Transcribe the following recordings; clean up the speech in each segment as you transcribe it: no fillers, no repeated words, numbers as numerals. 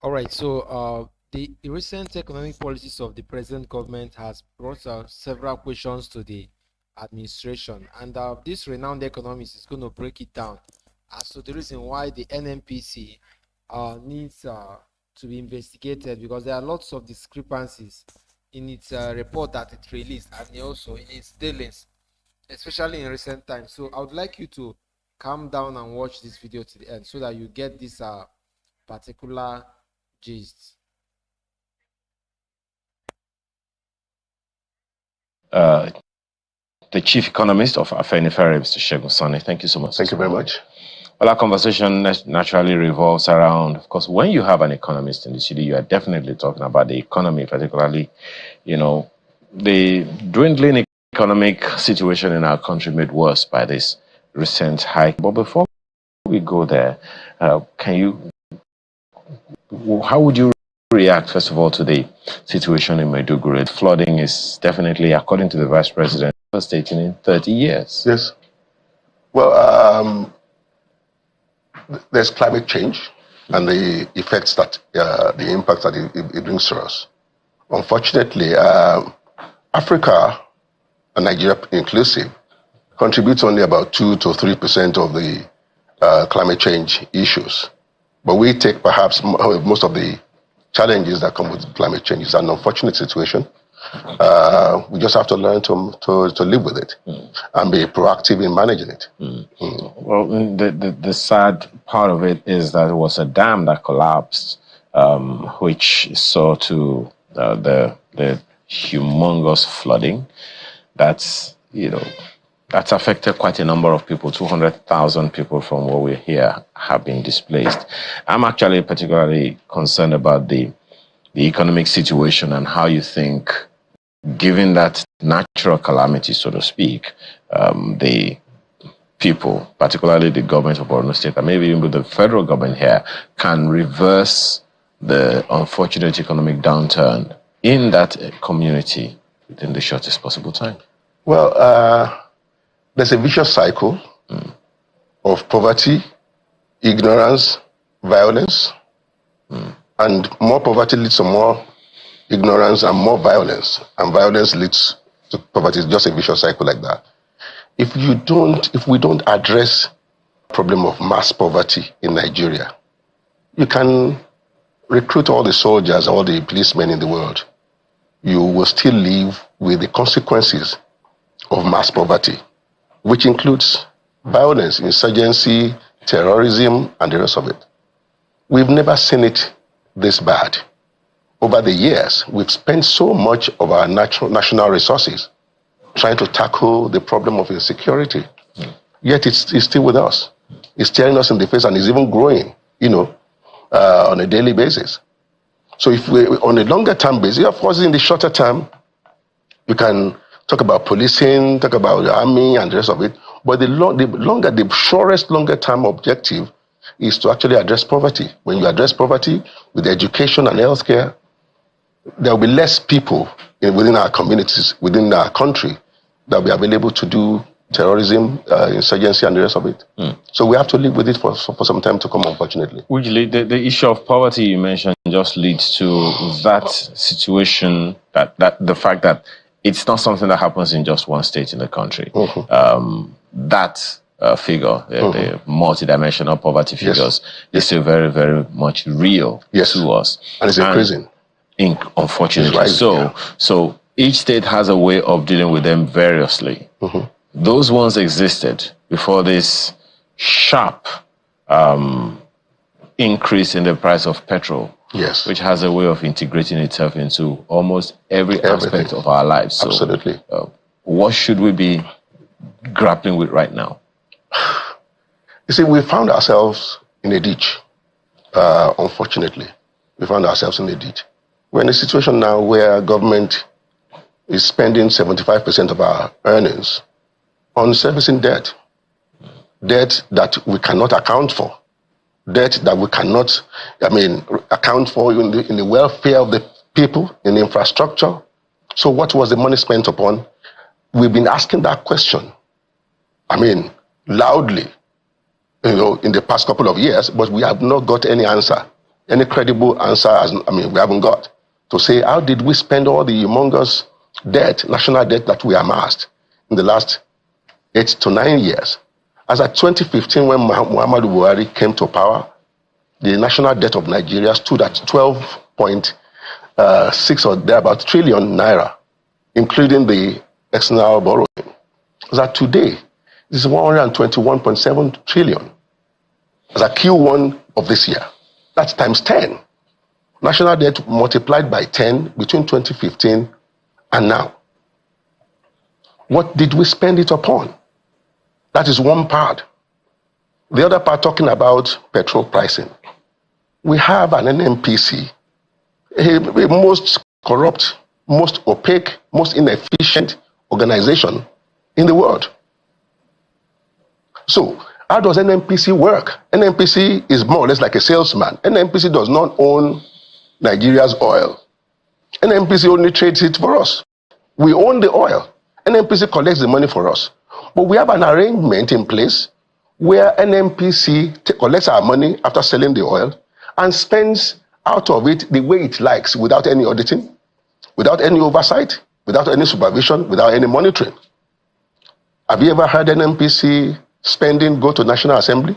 All right, so the recent economic policies of the present government has brought several questions to the administration, and this renowned economist is going to break it down as to the reason why the NNPC needs to be investigated, because there are lots of discrepancies in its report that it released and also in its dealings, especially in recent times. So I would like you to calm down and watch this video to the end so that you get this particular gist. The chief economist of Afenifere, Mr. Segun Sani. Thank you so much. Thank you very much. Well, our conversation naturally revolves around, of course, when you have an economist in the city, you are definitely talking about the economy, particularly, the dwindling economic situation in our country made worse by this recent hike. But before we go there, how would you react, first of all, to the situation in Maiduguri? Flooding is definitely, according to the vice president, devastating in 30 years. Yes. Well, there's climate change and the effects that, the impact that it brings to us. Unfortunately, Africa, and Nigeria inclusive, contributes only about 2 to 3% of the climate change issues. But we take perhaps most of the challenges that come with climate change. It's an unfortunate situation. We just have to learn to live with it and be proactive in managing it. Well, the sad part of it is that it was a dam that collapsed, which saw to the humongous flooding. That's affected quite a number of people. 200,000 people from what we hear have been displaced. I'm actually particularly concerned about the economic situation and how you think, given that natural calamity, so to speak, the people, particularly the government of Borno State, and maybe even the federal government here, can reverse the unfortunate economic downturn in that community within the shortest possible time. Well, there's a vicious cycle of poverty, ignorance, violence, and more poverty leads to more ignorance and more violence, and violence leads to poverty. It's just a vicious cycle like that. If we don't address the problem of mass poverty in Nigeria, you can recruit all the soldiers, all the policemen in the world. You will still live with the consequences of mass poverty, which includes violence, insurgency, terrorism, and the rest of it. We've never seen it this bad. Over the years, we've spent so much of our national resources trying to tackle the problem of insecurity. Yet it's still with us. It's staring us in the face and is even growing, on a daily basis. So if we, on a longer term basis, of course, in the shorter term, you can talk about policing, talk about the army and the rest of it. But the surest longer term objective is to actually address poverty. When you address poverty with education and healthcare, there will be less people within our communities, within our country, that will be available to do terrorism, insurgency, and the rest of it. So we have to live with it for some time to come, unfortunately. Usually, the issue of poverty you mentioned just leads to that situation, that the fact that it's not something that happens in just one state in the country. That figure, the multidimensional poverty figures, is still very, very much real to us. And it's increasing. Unfortunately. Rising, so each state has a way of dealing with them variously. Those ones existed before this sharp increase in the price of petrol, which has a way of integrating itself into almost every aspect of our lives. So, absolutely. What should we be grappling with right now? You see, we found ourselves in a ditch, unfortunately. We found ourselves in a ditch. We're in a situation now where government is spending 75% of our earnings on servicing debt. Debt that we cannot account for. Debt that we cannot, account for in the welfare of the people, in the infrastructure. So what was the money spent upon? We've been asking that question, loudly, in the past couple of years, but we have not got any answer. any credible answer, we haven't got, to say, how did we spend all the humongous debt, national debt that we amassed in the last 8 to 9 years? As at 2015, when Muhammadu Buhari came to power, the national debt of Nigeria stood at 12.6 or thereabout trillion naira, including the external borrowing. As at today, this is 121.7 trillion. As at Q1 of this year, that's times 10. National debt multiplied by 10 between 2015 and now. What did we spend it upon? That is one part. The other part, talking about petrol pricing. We have an NNPC, a most corrupt, most opaque, most inefficient organization in the world. So, how does NNPC work? NNPC is more or less like a salesman. NNPC does not own Nigeria's oil. NNPC only trades it for us. We own the oil. NNPC collects the money for us. But we have an arrangement in place where NNPC collects our money after selling the oil and spends out of it the way it likes, without any auditing, without any oversight, without any supervision, without any monitoring. Have you ever heard NNPC spending go to National Assembly?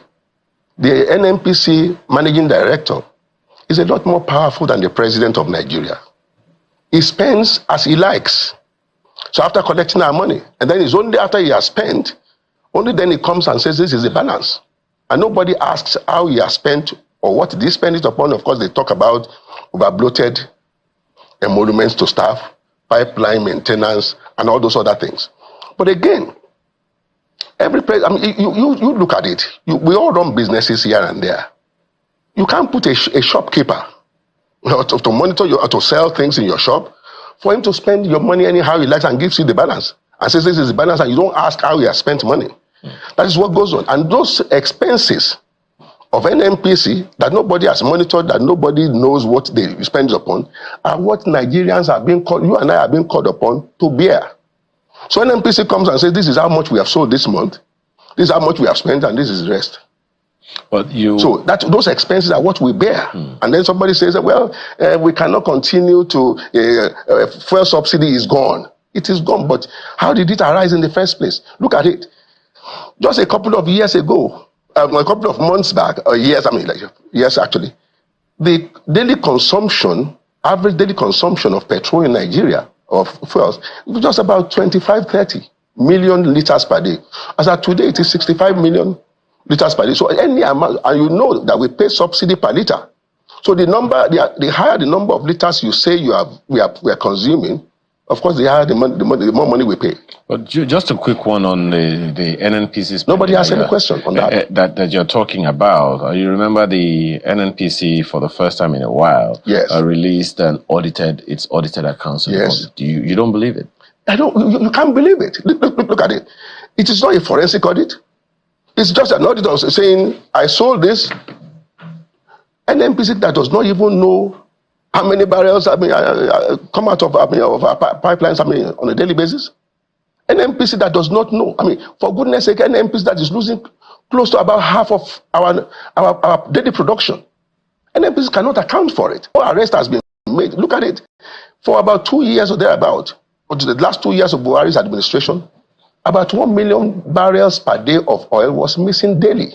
The NNPC managing director is a lot more powerful than the president of Nigeria. He spends as he likes. So after collecting our money, and then it's only after he has spent, only then he comes and says this is the balance. And nobody asks how he has spent or what did he spend it upon. Of course, they talk about over-bloated emoluments to staff, pipeline maintenance, and all those other things. But again, every you look at it. We all run businesses here and there. You can't put a shopkeeper to monitor or to sell things in your shop for him to spend your money anyhow he likes and gives you the balance and says this is the balance, and you don't ask how he has spent money. That is what goes on. And those expenses of NNPC that nobody has monitored, that nobody knows what they spend upon, are what Nigerians are being called, you and I are being called upon to bear. So NNPC comes and says, this is how much we have sold this month, this is how much we have spent, and this is the rest. But so those expenses are what we bear. And then somebody says, well, we cannot continue to, fuel subsidy is gone. It is gone, but how did it arise in the first place? Look at it. Just a couple of years ago, a couple of months back, or years, years actually, the daily consumption, average daily consumption of petrol in Nigeria, of fuels, was just about 25-30 million liters per day. As of today, it is 65 million liters per day. So any amount, and you know that we pay subsidy per liter. So the higher the number of liters you say we are consuming, of course, the higher the more money we pay. But just a quick one on the NNPC. Nobody has any question on that. That you're talking about. You remember the NNPC for the first time in a while. Yes. Released its audited accounts. Yes. You don't believe it? I don't. You can't believe it. Look at it. It is not a forensic audit. It's just an auditor saying, I sold this. NNPC that does not even know how many barrels come out of our pipelines on a daily basis. NNPC that does not know. For goodness sake, NNPC that is losing close to about half of our daily production. NNPC cannot account for it. No arrest has been made. Look at it. For about 2 years or thereabout, or the last 2 years of Buhari's administration, about 1 million barrels per day of oil was missing daily.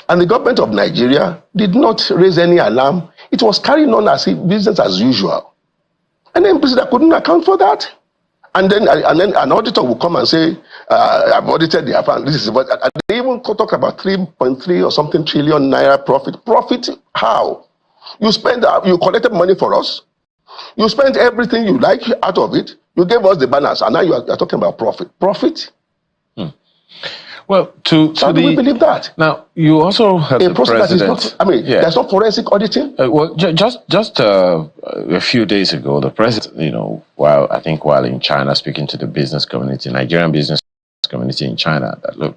And the government of Nigeria did not raise any alarm. It was carrying on as if business as usual. And then that couldn't account for that. And then an auditor will come and say, I've audited the account. This is what, and they even talk about 3.3 or something trillion naira profit. Profit how? You collected money for us. You spent everything you like out of it. You gave us the balance, and now you are talking about profit. Profit? Well, how do we believe that? Now, you also have the president. There's no forensic auditing. Just a few days ago, the president, while in China speaking to the business community, Nigerian business community in China, that look,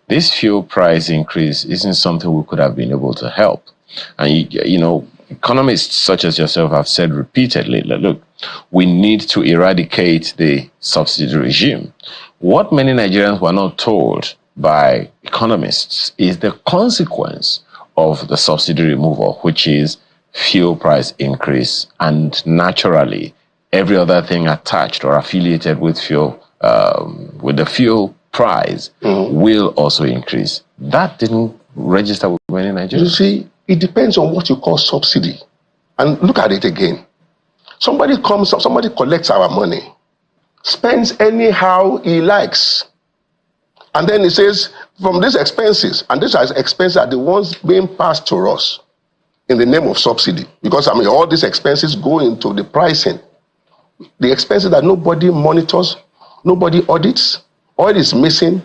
this fuel price increase isn't something we could have been able to help. And economists such as yourself have said repeatedly that, look, we need to eradicate the subsidy regime. What many Nigerians were not told by economists is the consequence of the subsidy removal, which is fuel price increase, and naturally every other thing attached or affiliated with fuel, with the fuel price, will also increase. That didn't register with many Nigerians. You see, it depends on what you call subsidy. And look at it again. Somebody collects our money, spends anyhow he likes, and then he says, from these expenses, and these expenses are the ones being passed to us in the name of subsidy. Because, all these expenses go into the pricing. The expenses that nobody monitors, nobody audits, oil is missing,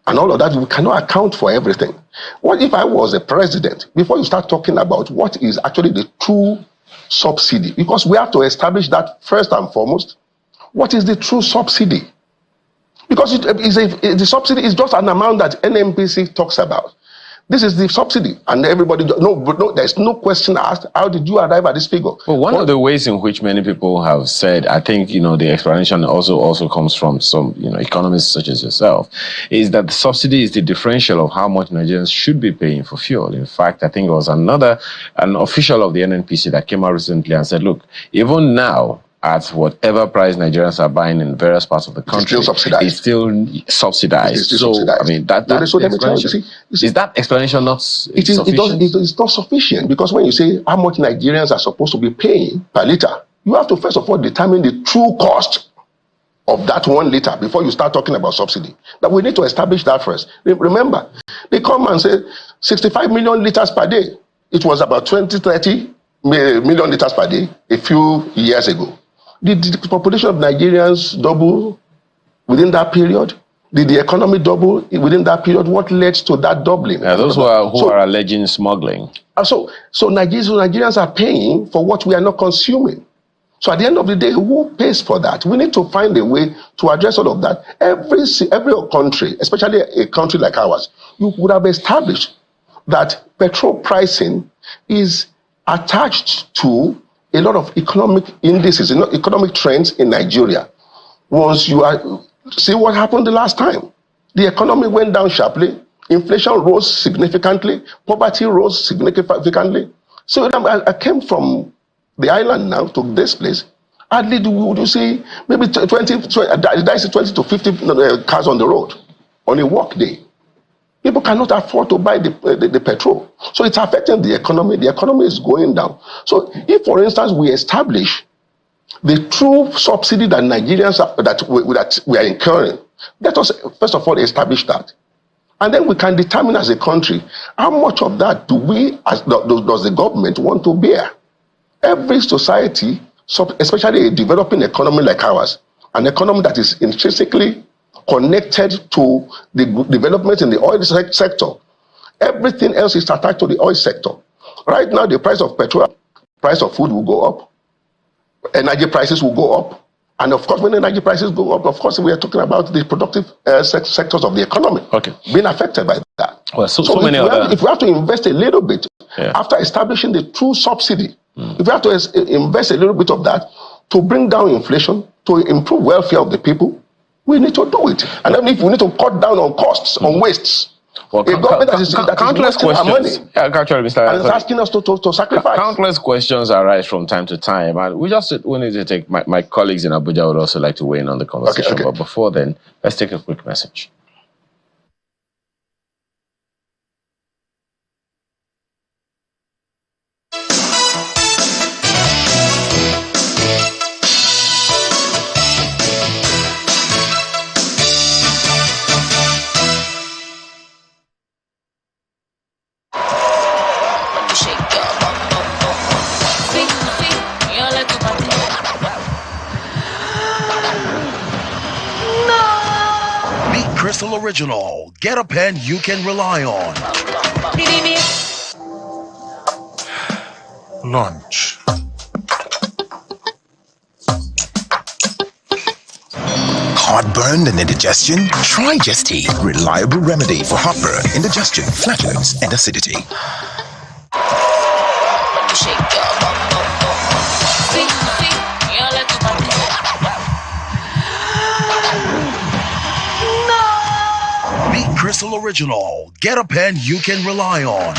and all of that, we cannot account for everything. What if I was a president, before you start talking about what is actually the true subsidy? Because we have to establish that first and foremost. What is the true subsidy? Because the subsidy is just an amount that NNPC talks about. This is the subsidy, and everybody, no, there's no question asked, how did you arrive at this figure? Well, one of the ways in which many people have said, I think, the explanation also comes from some, economists such as yourself, is that the subsidy is the differential of how much Nigerians should be paying for fuel. In fact, I think it was an official of the NNPC that came out recently and said, look, even now, at whatever price Nigerians are buying in various parts of the country, it's still subsidized. So, is that explanation not sufficient? It's not sufficient, because when you say how much Nigerians are supposed to be paying per liter, you have to first of all determine the true cost of that 1 liter before you start talking about subsidy. That we need to establish that first. Remember, they come and say 65 million liters per day. It was about 30 million liters per day a few years ago. Did the population of Nigerians double within that period? Did the economy double within that period? What led to that doubling? Those who are alleging smuggling. So Nigerians are paying for what we are not consuming. So at the end of the day, who pays for that? We need to find a way to address all of that. Every country, especially a country like ours, you would have established that petrol pricing is attached to a lot of economic indices, economic trends in Nigeria. Once you see what happened the last time, the economy went down sharply, inflation rose significantly, poverty rose significantly. So I came from the island now to this place. Hardly would you see maybe 20 to 50 cars on the road on a work day. People cannot afford to buy the petrol. So it's affecting the economy. The economy is going down. So if, for instance, we establish the true subsidy that Nigerians that we are incurring, let us first of all establish that. And then we can determine as a country how much of that does the government want to bear. Every society, especially a developing economy like ours, an economy that is intrinsically connected to the development in the oil sector. Everything else is attached to the oil sector. Right now, the price of petrol, price of food will go up, energy prices will go up, and of course, when energy prices go up, of course, we are talking about the productive sectors of the economy being affected by that. Well, if we have to invest a little bit after establishing the true subsidy, if we have to invest a little bit of that to bring down inflation, to improve welfare of the people, we need to do it. And then if we need to cut down on costs, on wastes, well, a government that is wasting our money actually, Mr. and is asking us to sacrifice. Countless questions arise from time to time, and we need to take, my colleagues in Abuja would also like to weigh in on the conversation. Okay. But before then, let's take a quick message. Crystal Original. Get a pen you can rely on. Lunch. Heartburn and indigestion? Try Jesty. Reliable remedy for heartburn, indigestion, flatulence, and acidity. Crystal Original. Get a pen you can rely on.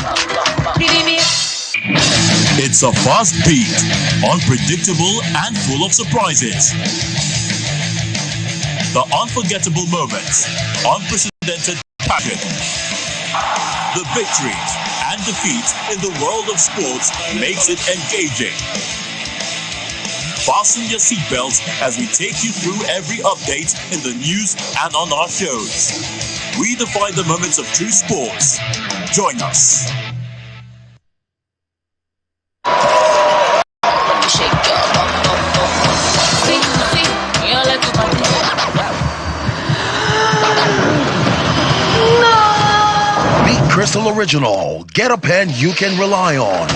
It's a fast beat, unpredictable and full of surprises. The unforgettable moments, unprecedented passion, the victories and defeats in the world of sports makes it engaging. Fasten your seatbelts as we take you through every update in the news and on our shows. We define the moments of true sports. Join us. Beat Crystal Original. Get a pen you can rely on.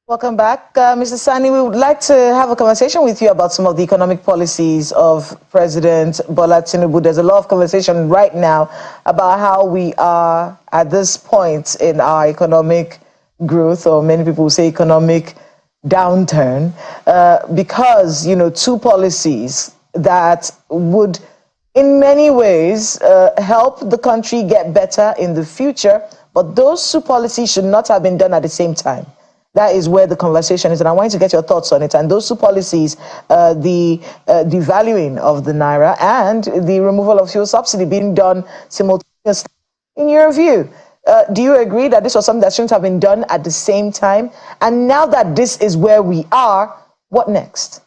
Welcome back. Mr. Sani, we would like to have a conversation with you about some of the economic policies of President Bola Tinubu. There's a lot of conversation right now about how we are at this point in our economic growth, or many people say economic downturn, because, two policies that would in many ways help the country get better in the future, but those two policies should not have been done at the same time. That is where the conversation is, and I want to get your thoughts on it. And those two policies, the devaluing of the naira and the removal of fuel subsidy being done simultaneously. In your view, do you agree that this was something that shouldn't have been done at the same time? And now that this is where we are, what next?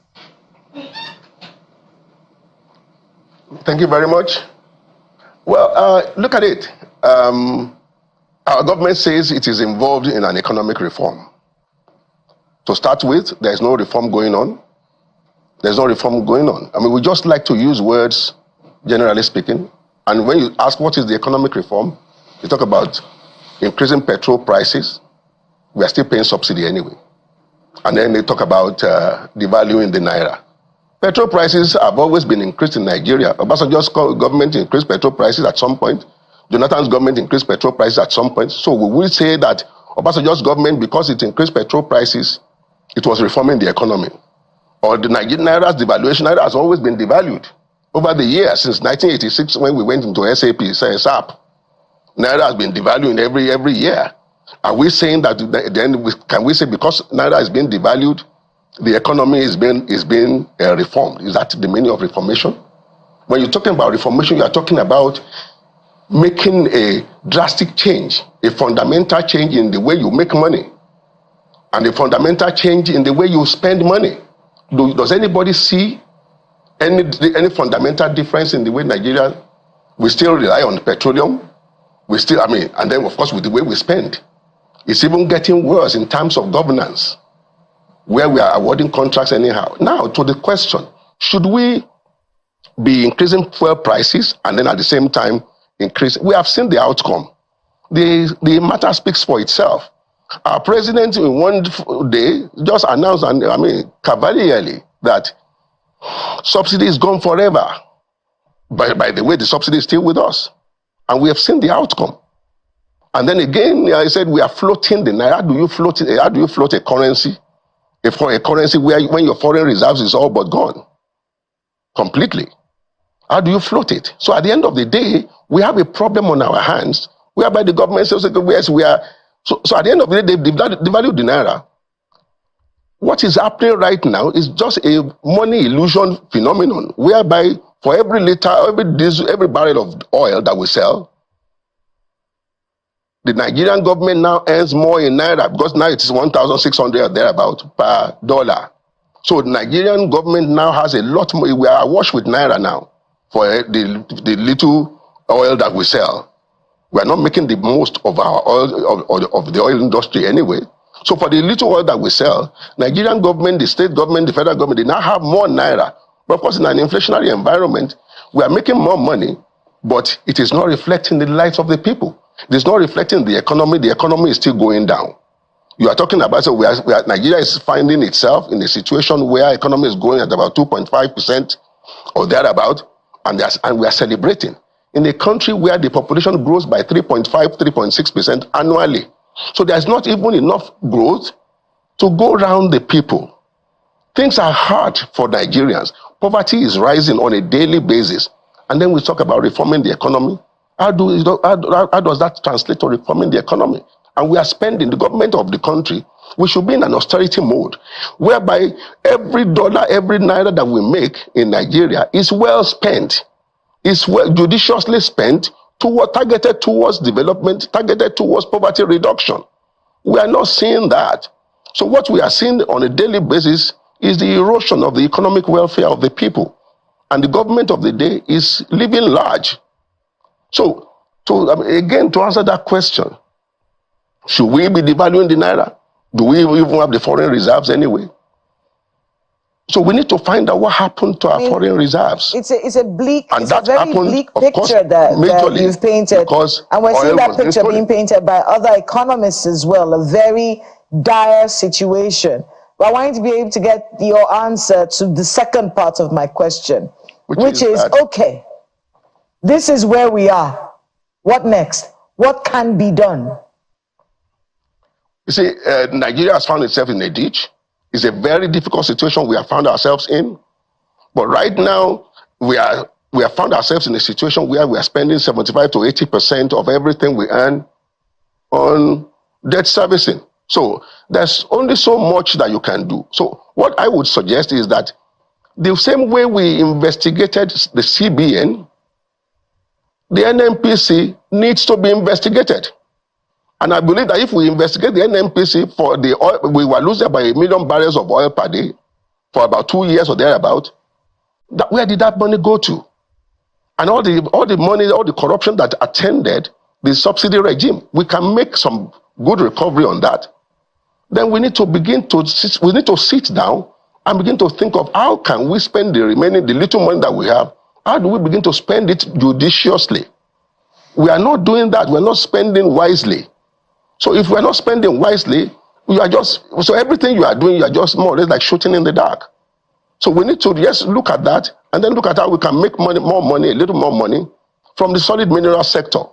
Thank you very much. Well, look at it. Our government says it is involved in an economic reform. To start with, there's no reform going on. There's no reform going on. I mean, we just like to use words, generally speaking. And when you ask what is the economic reform, you talk about increasing petrol prices. We are still paying subsidy anyway. And then they talk about devaluing the naira. Petrol prices have always been increased in Nigeria. Obasanjo's government increased petrol prices at some point. Jonathan's government increased petrol prices at some point. So we will say that Obasanjo's government, because it increased petrol prices, it was reforming the economy. Or the Nigerian naira's devaluation. Naira has always been devalued over the years, since 1986 when we went into SAP. Naira has been devaluing every year. Are we saying that then can we say because naira is being devalued, the economy is being reformed? Is that the meaning of reformation? When you're talking about reformation, you are talking about making a drastic change, a fundamental change in the way you make money, and a fundamental change in the way you spend money. Does anybody see any fundamental difference in the way Nigeria, we still rely on petroleum? And then of course with the way we spend. It's even getting worse in terms of governance, where we are awarding contracts anyhow. Now to the question, should we be increasing fuel prices and then at the same time increase? We have seen the outcome. The matter speaks for itself. Our president in one day just announced, cavalierly, that subsidy is gone forever. By the way, the subsidy is still with us. And we have seen the outcome. And then again, I said, we are floating the naira. How do you float a currency? A currency where when your foreign reserves is all but gone. Completely. How do you float it? So at the end of the day, we have a problem on our hands, whereby the government says, yes, we are. So at the end of the day, they've devalued the naira. What is happening right now is just a money illusion phenomenon, whereby for every liter, every barrel of oil that we sell, the Nigerian government now earns more in naira, because now it is 1,600 or thereabout per dollar. So the Nigerian government now has a lot more. We are awash with naira now for the little oil that we sell. We are not making the most of our oil, of the oil industry anyway. So for the little oil that we sell, Nigerian government, the state government, the federal government, they now have more naira. But of course, in an inflationary environment, we are making more money, but it is not reflecting the lives of the people. It is not reflecting the economy. The economy is still going down. You are talking about, so Nigeria is finding itself in a situation where economy is growing at about 2.5% or thereabout, and we are celebrating. In a country where the population grows by 3.5, 3.6% annually. So there's not even enough growth to go around the people. Things are hard for Nigerians. Poverty is rising on a daily basis. And then we talk about reforming the economy. How does that translate to reforming the economy? And we are spending, the government of the country, we should be in an austerity mode, whereby every dollar, every naira that we make in Nigeria is well spent, is well judiciously spent, targeted towards development, targeted towards poverty reduction. We are not seeing that. So what we are seeing on a daily basis is the erosion of the economic welfare of the people. And the government of the day is living large. So, again, to answer that question, should we be devaluing the naira? Do we even have the foreign reserves anyway? So we need to find out what happened to our foreign reserves. It's a bleak, and it's a very bleak picture that you've painted. And we're seeing that picture being painted by other economists as well, a very dire situation. But I want you to be able to get your answer to the second part of my question, which is okay, this is where we are. What next? What can be done? You see, Nigeria has found itself in a ditch. It's a very difficult situation we have found ourselves in. But right now, we have found ourselves in a situation where we are spending 75 to 80% of everything we earn on debt servicing. So there's only so much that you can do. So what I would suggest is that the same way we investigated the CBN, the NNPC needs to be investigated. And I believe that if we investigate the NNPC for the oil, we were losing about 1 million barrels of oil per day for about 2 years or thereabout. Where did that money go to? And all the money, all the corruption that attended the subsidy regime, we can make some good recovery on that. Then we need to sit down and begin to think of how can we spend the little money that we have. How do we begin to spend it judiciously? We are not doing that. We're not spending wisely. So if we're not spending wisely, so everything you are doing, you are just more or less like shooting in the dark. So we need to just look at that and then look at how we can make more money, a little more money from the solid mineral sector.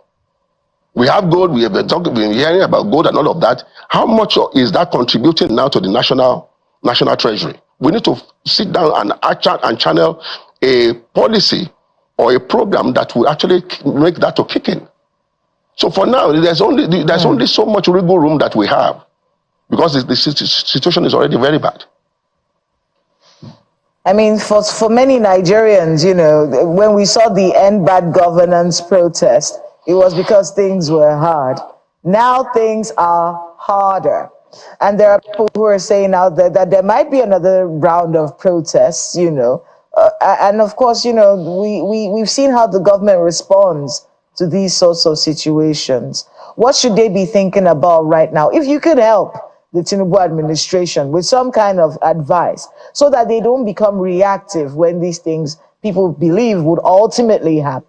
We have gold, we have been hearing about gold and all of that. How much is that contributing now to the national treasury? We need to sit down and channel a policy or a program that will actually make that to kick in. So for now, there's only so much wiggle room that we have because the situation is already very bad. I mean, for many Nigerians, you know, when we saw the End Bad Governance protest, it was because things were hard. Now things are harder. And there are people who are saying out there that there might be another round of protests, you know. And of course, you know, we've seen how the government responds to these sorts of situations. What should they be thinking about right now? If you could help the Tinubu administration with some kind of advice so that they don't become reactive when these things people believe would ultimately happen.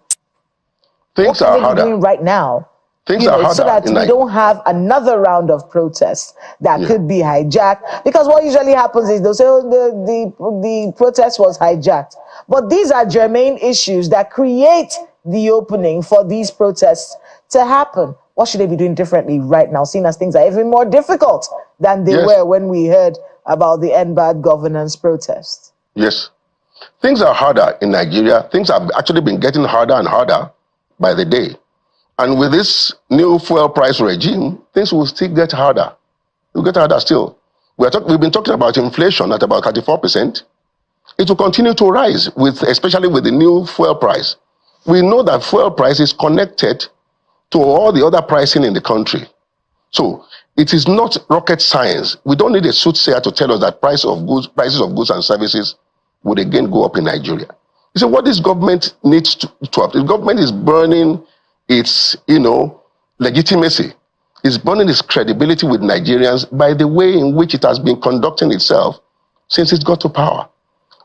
Things are harder doing right now. Things are harder so that we don't have another round of protests that could be hijacked. Because what usually happens is they'll say, oh, the protest was hijacked. But these are germane issues that create the opening for these protests to happen. What should they be doing differently right now, seeing as things are even more difficult than they were when we heard about the End Bad Governance protests? Yes. Things are harder in Nigeria. Things have actually been getting harder and harder by the day. And with this new fuel price regime, things will still get harder. It will get harder still. We've been talking about inflation at about 34%. It will continue to rise, especially with the new fuel price. We know that fuel price is connected to all the other pricing in the country. So it is not rocket science. We don't need a soothsayer to tell us that prices of goods and services would again go up in Nigeria. You see, what this government needs to have, the government is burning its, legitimacy. It's burning its credibility with Nigerians by the way in which it has been conducting itself since it got to power.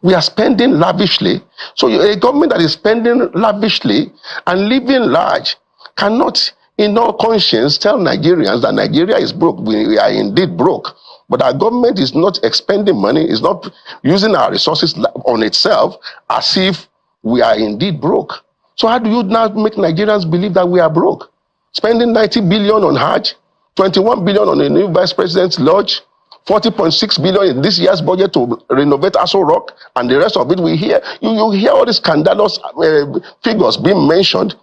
We are spending lavishly. So a government that is spending lavishly and living large cannot, in all conscience, tell Nigerians that Nigeria is broke. We are indeed broke. But our government is not expending money, is not using our resources on itself as if we are indeed broke. So how do you now make Nigerians believe that we are broke? Spending 90 billion on Hajj, 21 billion on a new vice president's lodge, 40.6 billion in this year's budget to renovate Aso Rock, and the rest of it we hear. You hear all these scandalous figures being mentioned,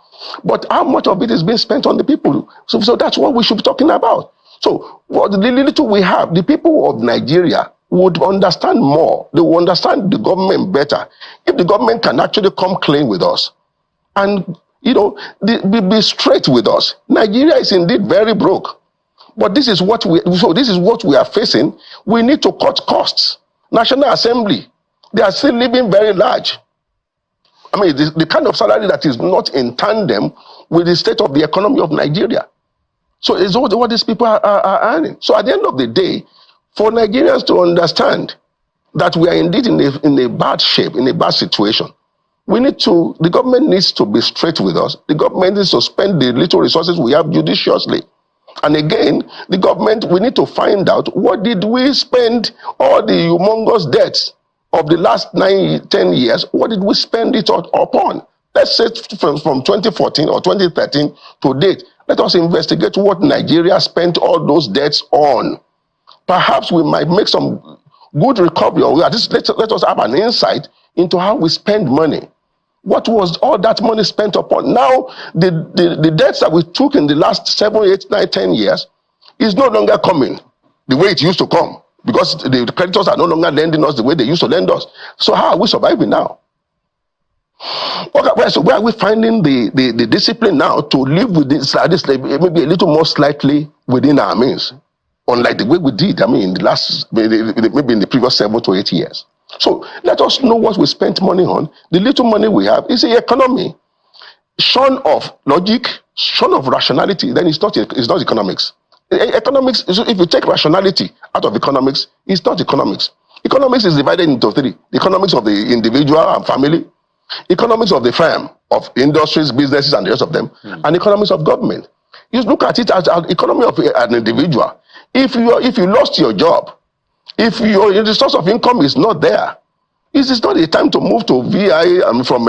but how much of it is being spent on the people? So that's what we should be talking about. So what the little we have, the people of Nigeria would understand more. They will understand the government better if the government can actually come clean with us and be straight with us. Nigeria is indeed very broke. But this is what we are facing. We need to cut costs. National Assembly, they are still living very large. I mean, the kind of salary that is not in tandem with the state of the economy of Nigeria. So it's what these people are earning. So at the end of the day, for Nigerians to understand that we are indeed in a bad shape, in a bad situation, the government needs to be straight with us. The government needs to spend the little resources we have judiciously. And again, the government, we need to find out, what did we spend all the humongous debts of the last 9-10 years, what did we spend it upon? Let's say from 2014 or 2013 to date, let us investigate what Nigeria spent all those debts on. Perhaps we might make some good recovery, or at least let us have an insight into how we spend money. What was all that money spent upon? Now, the debts that we took in the last 7, 8, 9, 10 years is no longer coming the way it used to come, because the creditors are no longer lending us the way they used to lend us. So how are we surviving now? Okay, so where are we finding the discipline now to live with this maybe a little more slightly within our means, unlike the way we did, maybe in the previous 7 to 8 years? So let us know what we spent money on. The little money we have is the economy. Shorn of logic, shorn of rationality, then it's not economics. Economics, if you take rationality out of economics, it's not economics. Economics is divided into 3. The economics of the individual and family, economics of the firm, of industries, businesses, and the rest of them, and economics of government. You look at it as an economy of an individual. If you lost your job, if the source of income is not there, it's not a time to move to VI from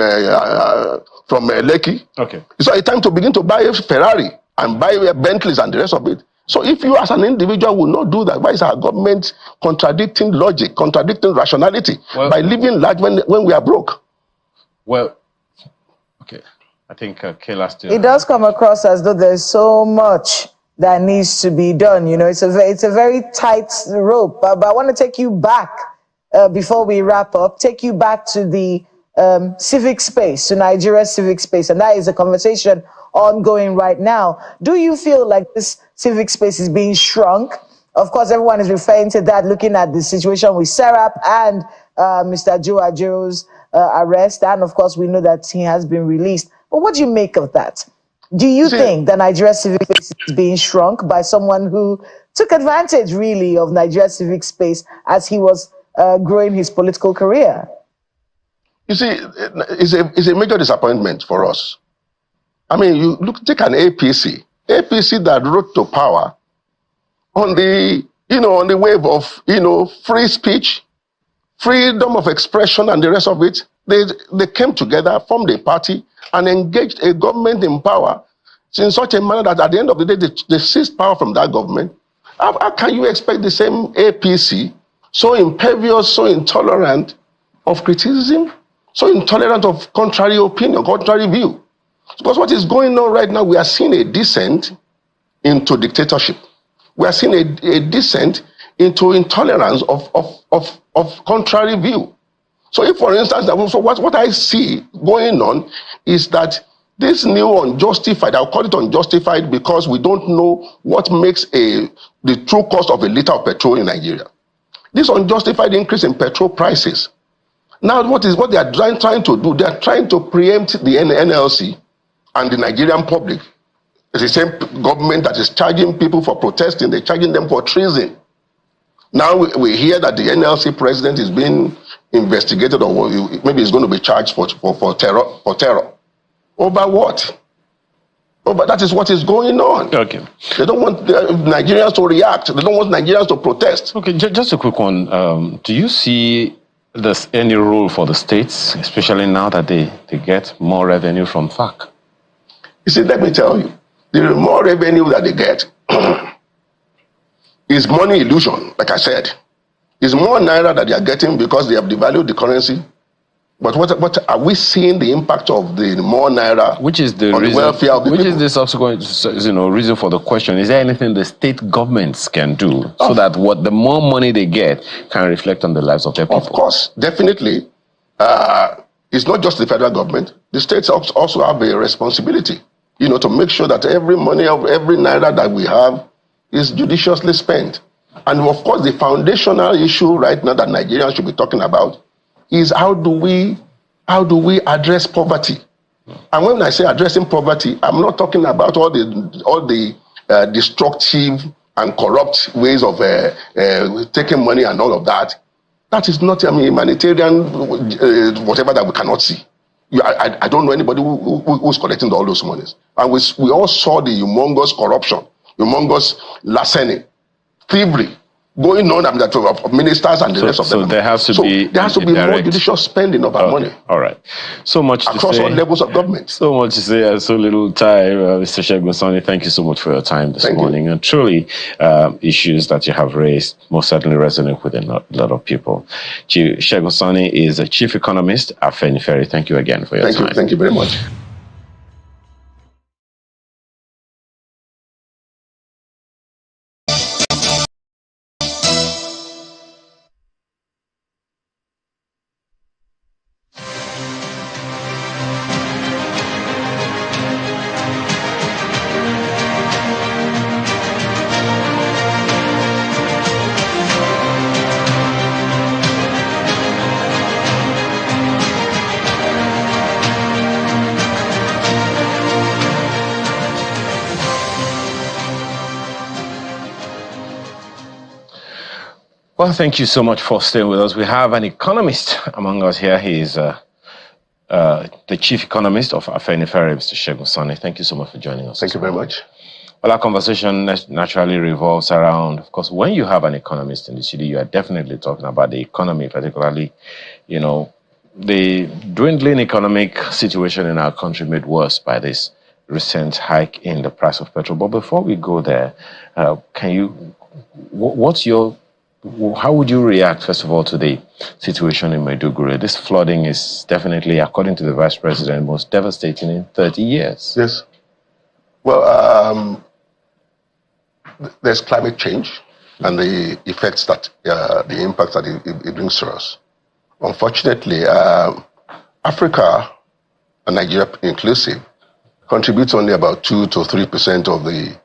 Lekki. Okay. It's not a time to begin to buy a Ferrari and buy Bentleys and the rest of it. So if you as an individual will not do that, why is our government contradicting logic, contradicting rationality by living large when we are broke? Well, okay. I think Kayla still... It does come across as though there's so much that needs to be done. It's a very tight rope. But I want to take you back before we wrap up. Take you back to the civic space, to Nigeria's civic space, and that is a conversation ongoing right now. Do you feel like this civic space is being shrunk? Of course, everyone is referring to that, looking at the situation with Serap and Mr. Joe Ajiro's arrest, and of course, we know that he has been released. But what do you make of that? Do you think that Nigeria's civic space is being shrunk by someone who took advantage, really, of Nigeria's civic space as he was growing his political career? You see, it's a major disappointment for us. I mean, take an APC that rose to power on the wave of free speech, freedom of expression, and the rest of it. They came together, formed a party, and engaged a government in power in such a manner that at the end of the day, they seized power from that government. How can you expect the same APC, so impervious, so intolerant of criticism, so intolerant of contrary opinion, contrary view? Because what is going on right now, we are seeing a descent into dictatorship. We are seeing a descent into intolerance of contrary view. So if, for instance, what I see going on is that this new unjustified, I'll call it unjustified because we don't know what makes the true cost of a liter of petrol in Nigeria. This unjustified increase in petrol prices. Now, what they are trying to do, they are trying to preempt the NLC and the Nigerian public. It's the same government that is charging people for protesting, they're charging them for treason. Now we hear that the NLC president is being investigated, or maybe he's going to be charged for terror. Over what? Over that is what is going on. Okay. They don't want Nigerians to react. They don't want Nigerians to protest. Okay, just a quick one. Do you see there's any role for the states, especially now that they get more revenue from FAC? You see, let me tell you, the more revenue that they get, is money illusion, like I said. It's more naira that they are getting because they have devalued the currency. But what are we seeing the impact of the more naira which is the on reason, the welfare of the which people? is the subsequent reason for the question? Is there anything the state governments can do so that what the more money they get can reflect on the lives of their people? Of course, definitely. It's not just the federal government. The states also have a responsibility, to make sure that every money of every naira that we have is judiciously spent. And of course, the foundational issue right now that Nigerians should be talking about is how do we address poverty? And when I say addressing poverty, I'm not talking about all the destructive and corrupt ways of taking money and all of that. That is not humanitarian whatever that we cannot see. I don't know anybody who's collecting all those monies. And we all saw the humongous corruption, humongous larceny, thievery going on of ministers and the rest of them. So there has to be more judicious spending of our money. All right. So much across all levels of government. So much to say and so little time. Mr. Segun Sani, thank you so much for your time this morning. And truly, issues that you have raised most certainly resonate with a lot of people. Segun Sani is a chief economist at Afenifere. Thank you again for your time. Thank you very much. Well, thank you so much for staying with us. We have an economist among us here. He is the chief economist of Afenifere, Mr. Segun Sani. Thank you so much for joining us. Thank you very much. Well, our conversation naturally revolves around, of course, when you have an economist in the city, you are definitely talking about the economy, particularly, the dwindling economic situation in our country made worse by this recent hike in the price of petrol. But before we go there, how would you react, first of all, to the situation in Maiduguri? This flooding is definitely, according to the Vice President, most devastating in 30 years. Yes. Well, there's climate change and the effects that, the impact that it brings to us. Unfortunately, Africa, and Nigeria inclusive, contributes only about 2 to 3% of the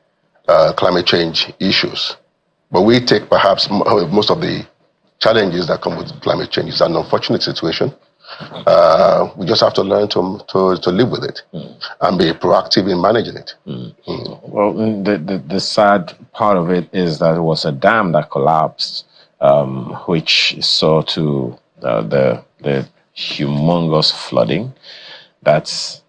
climate change issues. But we take perhaps most of the challenges that come with climate change. It's an unfortunate situation. We just have to learn to live with it and be proactive in managing it. Well, the sad part of it is that it was a dam that collapsed, which saw to the humongous flooding that's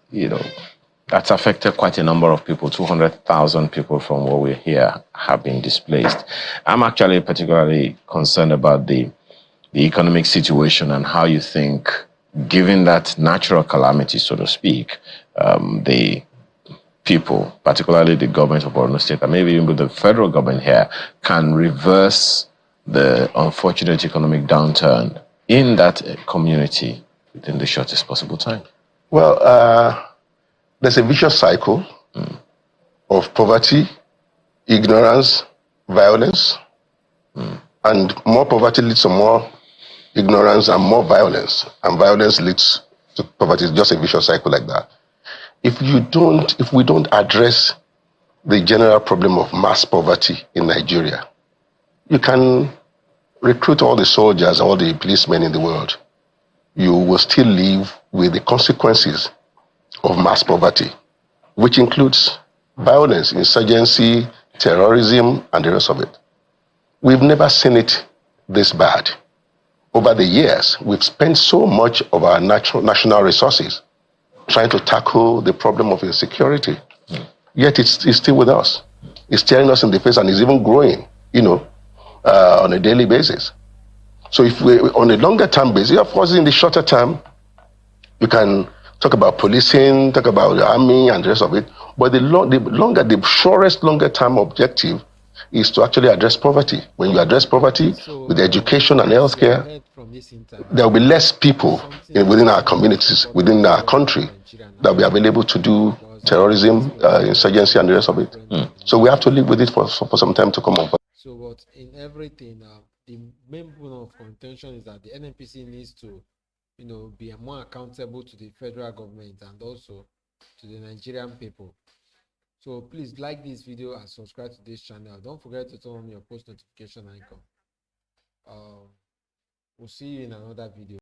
affected quite a number of people. 200,000 people from what we hear have been displaced. I'm actually particularly concerned about the economic situation and how you think, given that natural calamity, so to speak, the people, particularly the government of Borno State, and maybe even the federal government here, can reverse the unfortunate economic downturn in that community within the shortest possible time. Well, there's a vicious cycle of poverty, ignorance, violence, and more poverty leads to more ignorance and more violence, and violence leads to poverty. It's just a vicious cycle like that. If we don't address the general problem of mass poverty in Nigeria, you can recruit all the soldiers, all the policemen in the world. You will still live with the consequences of mass poverty, which includes violence, insurgency, terrorism, and the rest of it. We've never seen it this bad. Over the years, we've spent so much of our national resources trying to tackle the problem of insecurity. Yet it's still with us. It's staring us in the face and is even growing, on a daily basis. So if we, on a longer term basis, of course, in the shorter term, you can talk about policing, talk about the army and the rest of it. But the surest longer term objective is to actually address poverty. When you address poverty So, with education and as you have healthcare, heard from this interview, there will be less people within our communities, within our country, that will be available to do terrorism, insurgency, and the rest of it. So we have to live with it for some time to come on. So, but in everything, the main point of contention is that the NNPC needs to, be more accountable to the federal government and also to the Nigerian people. So please like this video and subscribe to this channel. Don't forget to turn on your post notification icon. We'll see you in another video.